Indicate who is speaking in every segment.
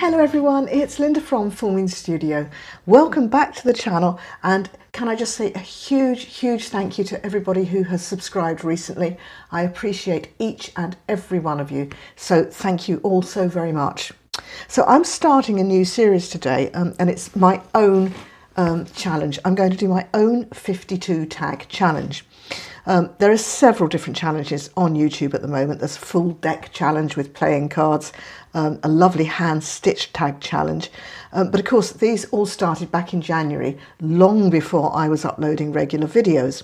Speaker 1: Hello everyone, it's Linda from Filming Studio. Welcome back to the channel, and can I just say a huge thank you to everybody who has subscribed recently. I appreciate each and every one of you, so thank you all so very much. So I'm starting a new series today, and it's my own challenge. I'm going to do my own 52 tag challenge. There are several different challenges on YouTube at the moment. There's a full deck challenge with playing cards, a lovely hand stitch tag challenge. But of course, these all started back in January, long before I was uploading regular videos.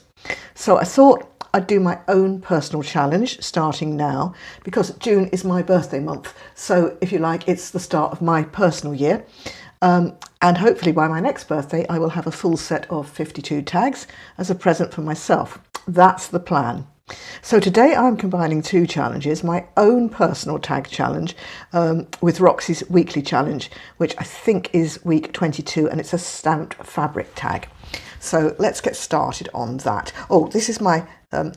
Speaker 1: So I thought I'd do my own personal challenge starting now, because June is my birthday month. So if you like, it's the start of my personal year. And hopefully by my next birthday, I will have a full set of 52 tags as a present for myself. That's the plan. So today I'm combining two challenges, my own personal tag challenge with Roxy's weekly challenge, which I think is week 22, and it's a stamped fabric tag. So let's get started on that. Oh, this is my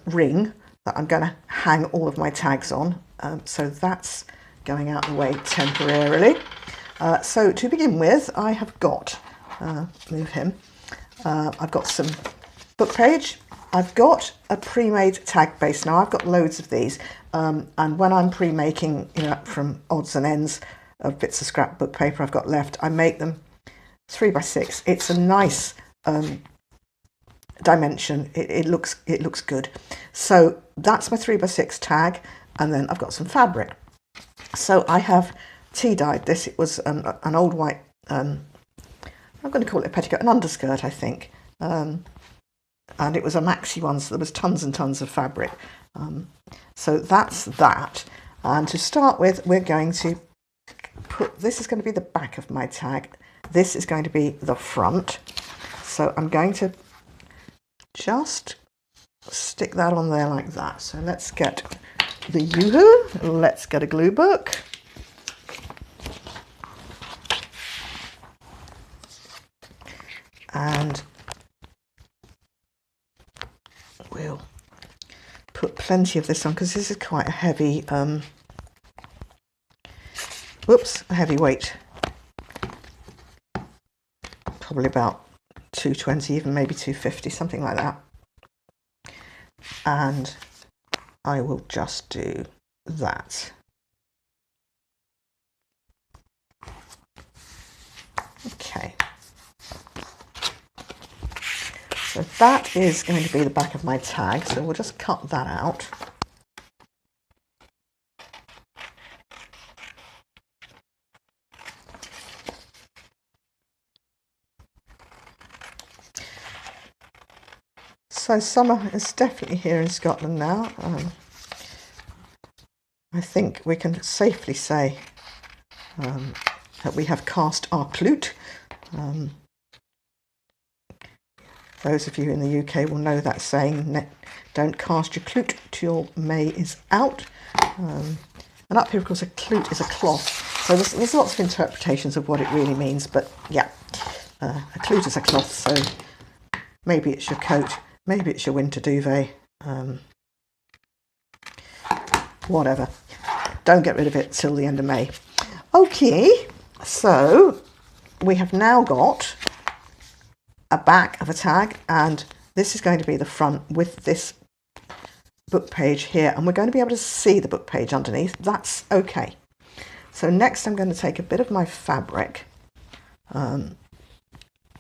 Speaker 1: ring that I'm going to hang all of my tags on. So that's going out the way temporarily. So to begin with, I have got, move him, I've got some book page. I've got a pre-made tag base. Now I've got loads of these, and when I'm pre-making, from odds and ends of bits of scrapbook paper I've got left, I make them 3x6. It's a nice dimension. It looks good. So that's my 3x6 tag, and then I've got some fabric. So I have tea dyed this. It was an old white, I'm going to call it a petticoat, an underskirt, I think. And it was a maxi one, so there was tons and tons of fabric. So that's that. And to start with, we're going to put, this is going to be the back of my tag. This is going to be the front. So I'm going to just stick that on there like that. So let's get the Yoo-hoo. Let's get a glue book. And we'll put plenty of this on, because this is quite a heavy, a heavy weight. Probably about 220, even maybe 250, something like that. And I will just do that. Okay. So that is going to be the back of my tag, so we'll just cut that out. So summer is definitely here in Scotland now. I think we can safely say that we have cast our clute. Those of you in the UK will know that saying, don't cast your clute till May is out. And up here, of course, a clute is a cloth. So there's lots of interpretations of what it really means, but yeah, a clute is a cloth, so maybe it's your coat, maybe it's your winter duvet, whatever. Don't get rid of it till the end of May. Okay, so we have now got a back of a tag, and this is going to be the front with this book page here, and we're going to be able to see the book page underneath. That's okay. So next I'm going to take a bit of my fabric, and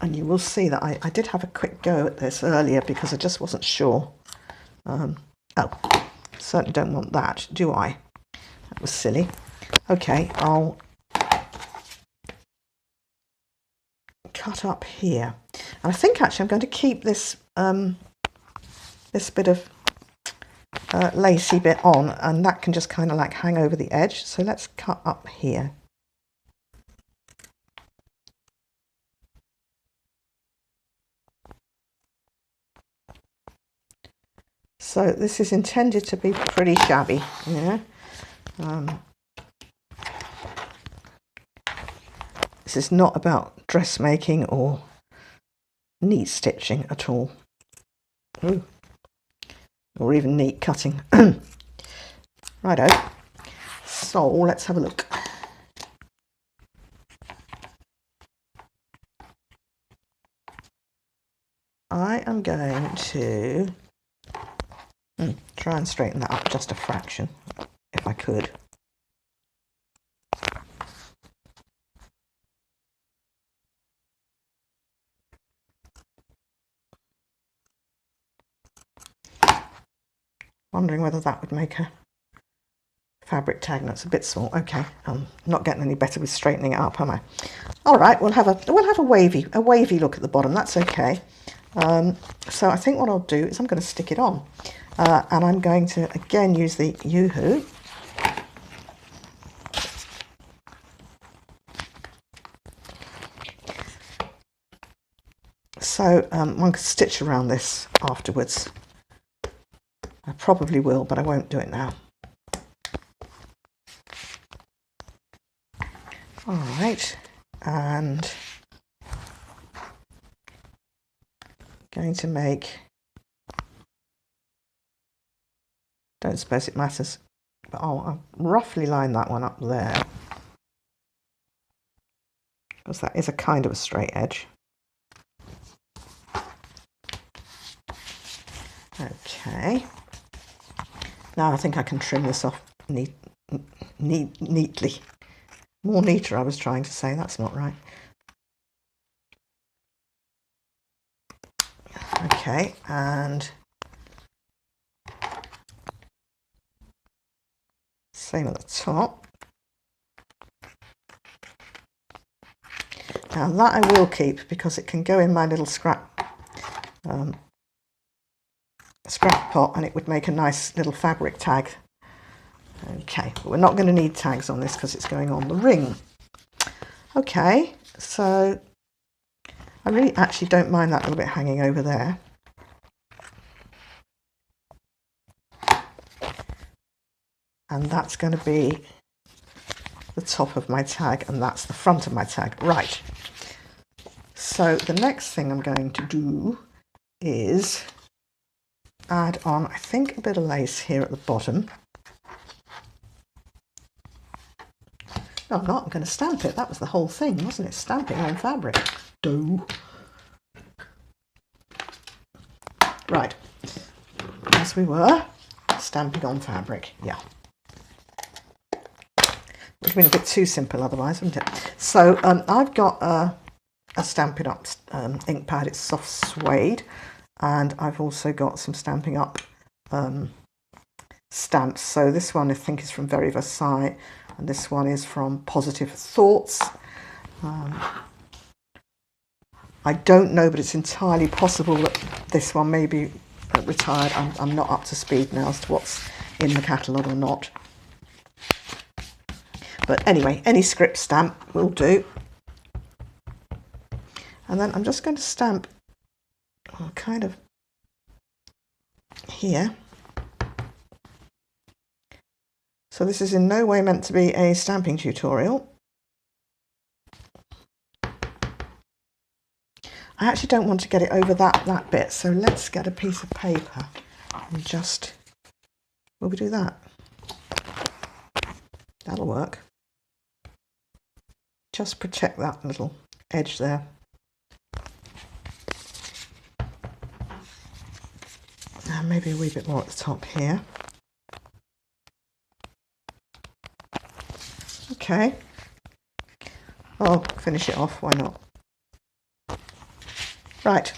Speaker 1: you will see that I did have a quick go at this earlier because I just wasn't sure. Oh, certainly don't want that, do I? That was silly. Okay, I'll cut up here. And I think actually I'm going to keep this this bit of lacy bit on, and that can just kind of like hang over the edge. So let's cut up here. So this is intended to be pretty shabby, this is not about dressmaking or neat stitching at all. Ooh. Or even neat cutting. Righto. So let's have a look. I'm going to try and straighten that up just a fraction, if I could. Wondering whether that would make a fabric tag. No, it's a bit small. Okay, I'm not getting any better with straightening it up, am I? All right, we'll have a wavy look at the bottom. That's okay. So I think what I'll do is I'm going to stick it on, and I'm going to again use the Yoo-hoo. So one could stitch around this afterwards. I probably will, but I won't do it now. All right, and going to make, don't suppose it matters, but I'll roughly line that one up there, because that is a kind of a straight edge. Okay, now I think I can trim this off neatly. More neater, I was trying to say, that's not right. Okay, and same at the top. Now that I will keep because it can go in my little scrap pot, and it would make a nice little fabric tag. Okay, but we're not going to need tags on this because it's going on the ring. Okay, so I really actually don't mind that little bit hanging over there. And that's going to be the top of my tag, and that's the front of my tag. Right. So the next thing I'm going to do is add on, I think, a bit of lace here at the bottom. No, I'm not. I'm going to stamp it. That was the whole thing, wasn't it? Stamping on fabric. Dough. Right. As we were, stamping on fabric. Yeah. Would have been a bit too simple otherwise, wouldn't it? So I've got a Stampin' Up ink pad. It's soft suede, and I've also got some Stampin' Up stamps. So this one I think is from Very Versailles, and this one is from Positive Thoughts. I don't know, but it's entirely possible that this one may be retired. I'm not up to speed now as to what's in the catalogue or not. But anyway, any script stamp will do. And then I'm just going to stamp kind of here. So this is in no way meant to be a stamping tutorial. I actually don't want to get it over that bit, so let's get a piece of paper and just, will we do that? That'll work. Just protect that little edge there. And maybe a wee bit more at the top here. Okay. I'll finish it off, why not? Right.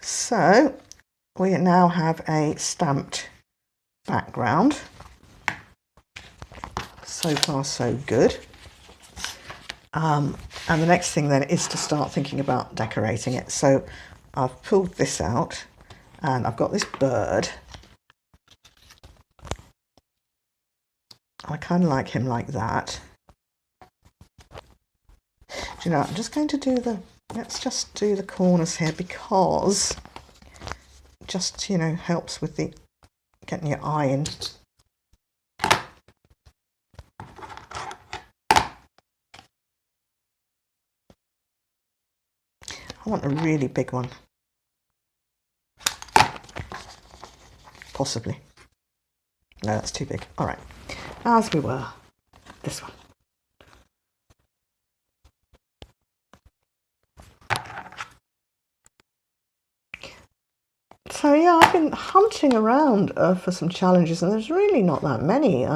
Speaker 1: So we now have a stamped background. So far so good. And the next thing then is to start thinking about decorating it. So I've pulled this out and I've got this bird. I kind of like him like that. Do you know, I'm just going to do let's just do the corners here, because just, you know, helps with the getting your eye in. I want a really big one. Possibly. No, that's too big. All right. As we were. This one. So yeah, I've been hunting around for some challenges, and there's really not that many.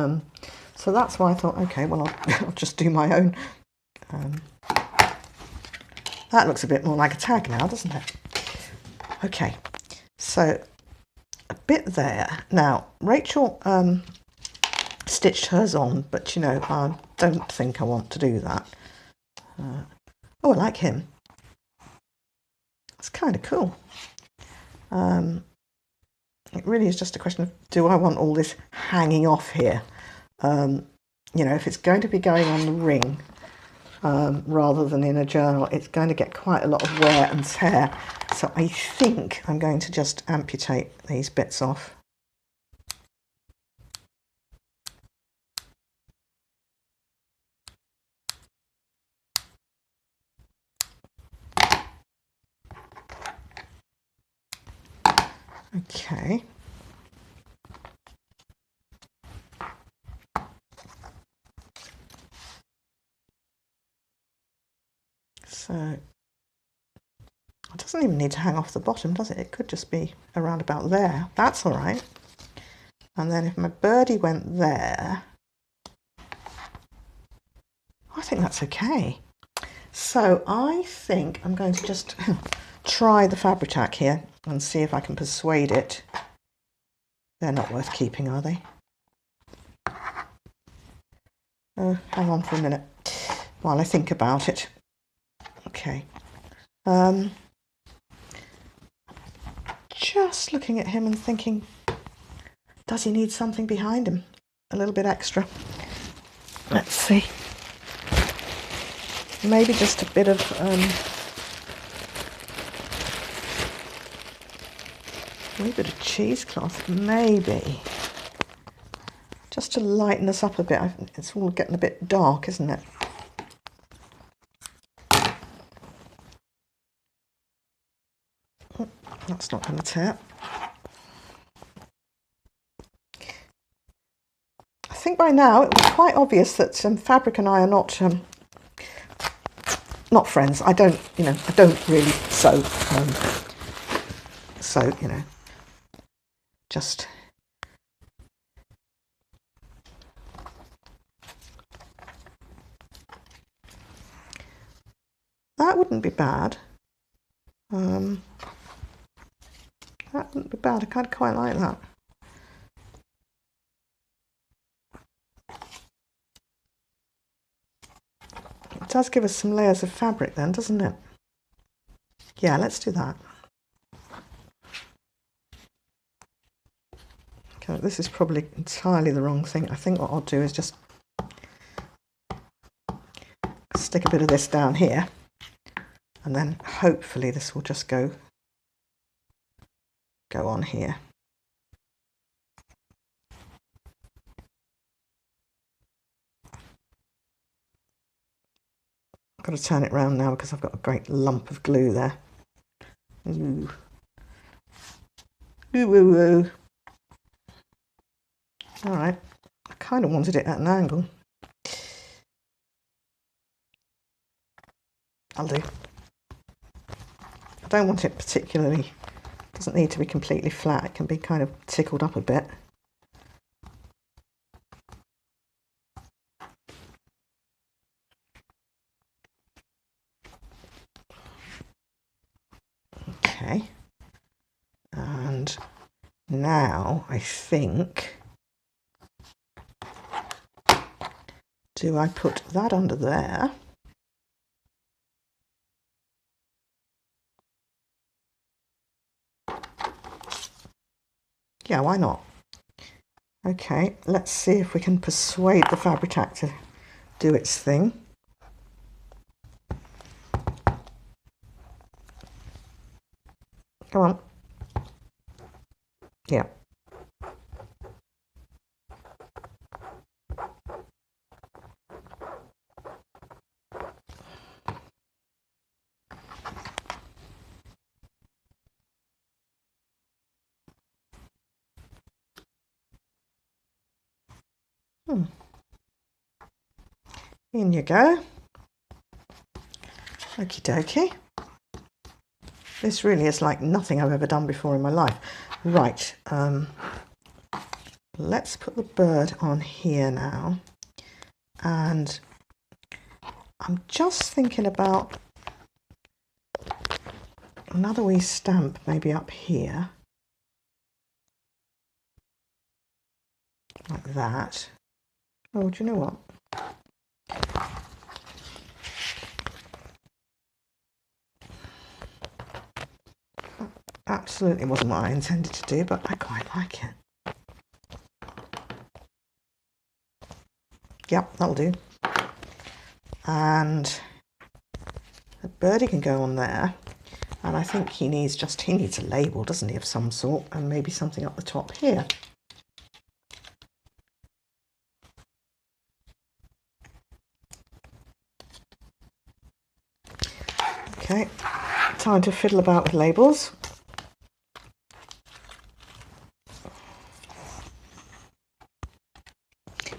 Speaker 1: So that's why I thought, okay, well, I'll just do my own. That looks a bit more like a tag now, doesn't it? Okay, so a bit there. Now, Rachel stitched hers on, but you know, I don't think I want to do that. Oh, I like him. It's kind of cool. It really is just a question of, do I want all this hanging off here? You know, if it's going to be going on the ring rather than in a journal, it's going to get quite a lot of wear and tear. So I think I'm going to just amputate these bits off. Okay. So it doesn't even need to hang off the bottom, does it? It could just be around about there. That's all right. And then if my birdie went there, I think that's okay. So I think I'm going to just try the Fabri-Tac here and see if I can persuade it. They're not worth keeping, are they? Hang on for a minute while I think about it. Okay. Just looking at him and thinking, does he need something behind him? A little bit extra. Let's see. Maybe just a bit of a wee bit of cheesecloth, maybe. Just to lighten us up a bit. It's all getting a bit dark, isn't it? Oh, that's not going to tear. I think by now it was quite obvious that fabric and I are not friends. I don't really sew. So, you know, just that wouldn't be bad. That wouldn't be bad. I kind of quite like that. It does give us some layers of fabric then, doesn't it? Yeah, let's do that. Okay, this is probably entirely the wrong thing. I think what I'll do is just stick a bit of this down here, and then hopefully this will just go on here. I've got to turn it round now because I've got a great lump of glue there. Ooh. Ooh, ooh, ooh. All right, I kind of wanted it at an angle. I'll do. I don't want it particularly, it doesn't need to be completely flat. It can be kind of tickled up a bit. Okay, and now I think, do I put that under there? Yeah, why not? Okay, let's see if we can persuade the Fabri-Tac to do its thing. Come on. Yeah. In you go. Okie dokie. This really is like nothing I've ever done before in my life. Right, let's put the bird on here now. And I'm just thinking about another wee stamp maybe up here. Like that. Oh, do you know what? Absolutely wasn't what I intended to do, but I quite like it. Yep, that'll do. And the birdie can go on there. And I think he needs a label, doesn't he, of some sort, and maybe something up the top here. Okay, time to fiddle about with labels.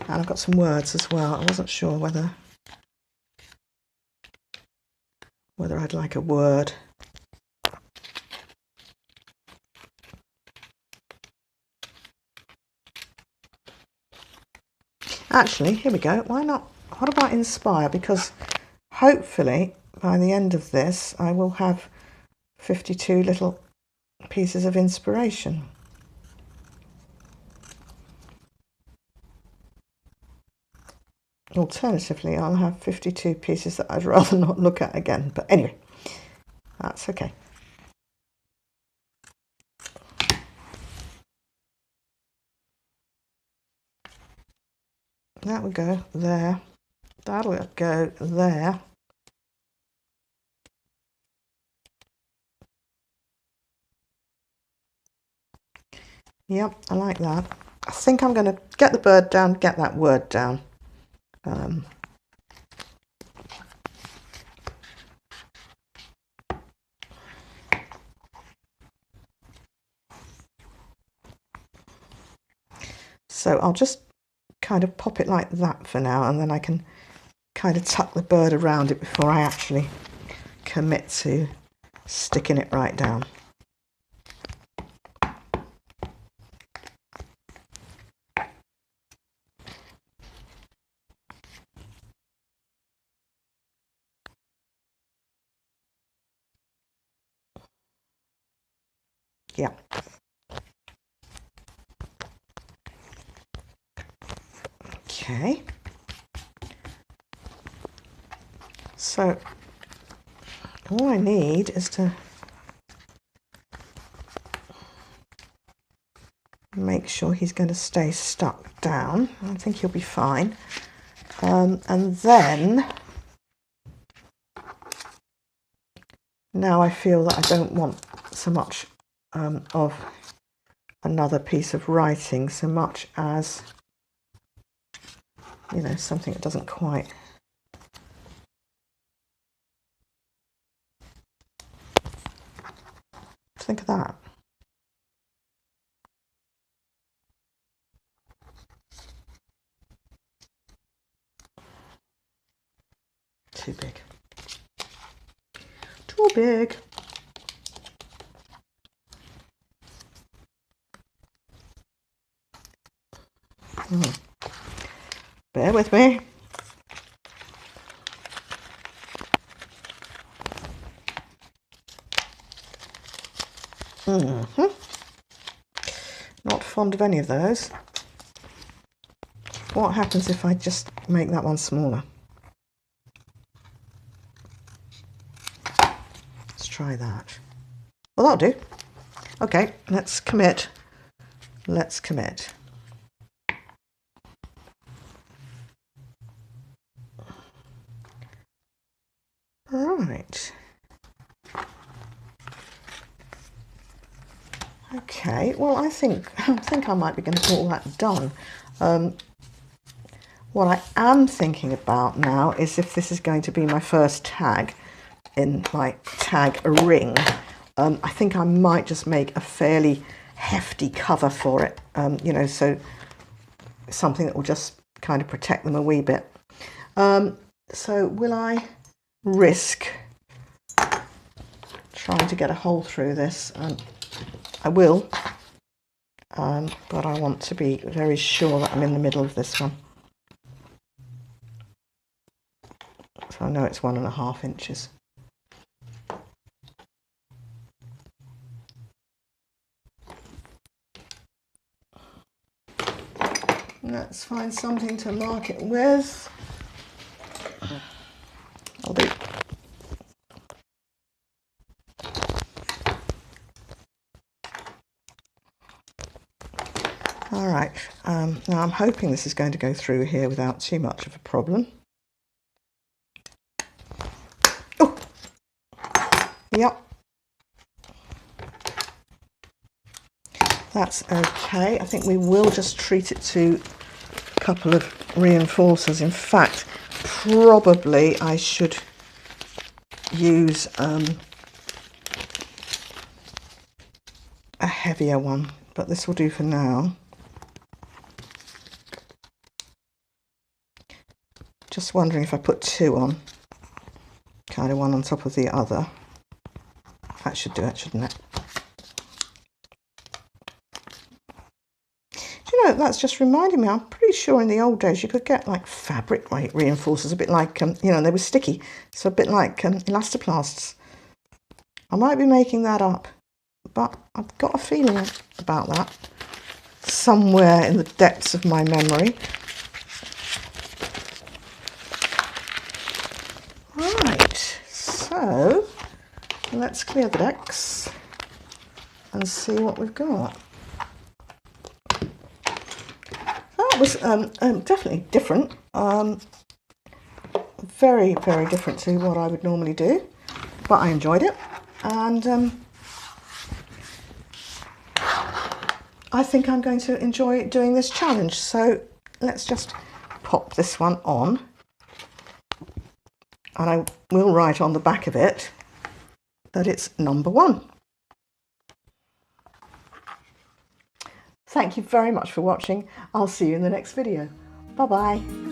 Speaker 1: And I've got some words as well. I wasn't sure whether I'd like a word. Actually, here we go. Why not? What about inspire? Because hopefully by the end of this, I will have 52 little pieces of inspiration. Alternatively, I'll have 52 pieces that I'd rather not look at again. But anyway, that's okay. That would go there. That'll go there. Yep, I like that. I think I'm going to get the bird down, get that word down. So I'll just kind of pop it like that for now, and then I can kind of tuck the bird around it before I actually commit to sticking it right down. Yeah. Okay. So all I need is to make sure he's going to stay stuck down. I think he'll be fine. And then now I feel that I don't want so much of another piece of writing so much as, you know, something that doesn't quite think of that. Too big. Too big. Bear with me. Not fond of any of those. What happens if I just make that one smaller? Let's try that. Well, that'll do. Okay, let's commit. Let's commit. Right. Okay, well, I think I might be going to get all that done. What I am thinking about now is if this is going to be my first tag in my tag ring. I think I might just make a fairly hefty cover for it, you know, so something that will just kind of protect them a wee bit. So will I risk trying to get a hole through this, and I will, but I want to be very sure that I'm in the middle of this one. So I know it's 1.5 inches. Let's find something to mark it with. I'll do. All right, now I'm hoping this is going to go through here without too much of a problem. Oh, yep. That's okay. I think we will just treat it to a couple of reinforcers. In fact, probably I should use a heavier one, but this will do for now. Just wondering if I put 2 on, kind of one on top of the other. That should do it, shouldn't it? Do you know, that's just reminding me, I'm pretty sure in the old days you could get like fabric reinforcers, a bit like, you know, they were sticky, so a bit like elastoplasts. I might be making that up, but I've got a feeling about that somewhere in the depths of my memory. Right, so let's clear the decks and see what we've got. That was definitely different, very, very different to what I would normally do, but I enjoyed it, and I think I'm going to enjoy doing this challenge. So let's just pop this one on, and I will write on the back of it that it's number 1. Thank you very much for watching. I'll see you in the next video. Bye bye.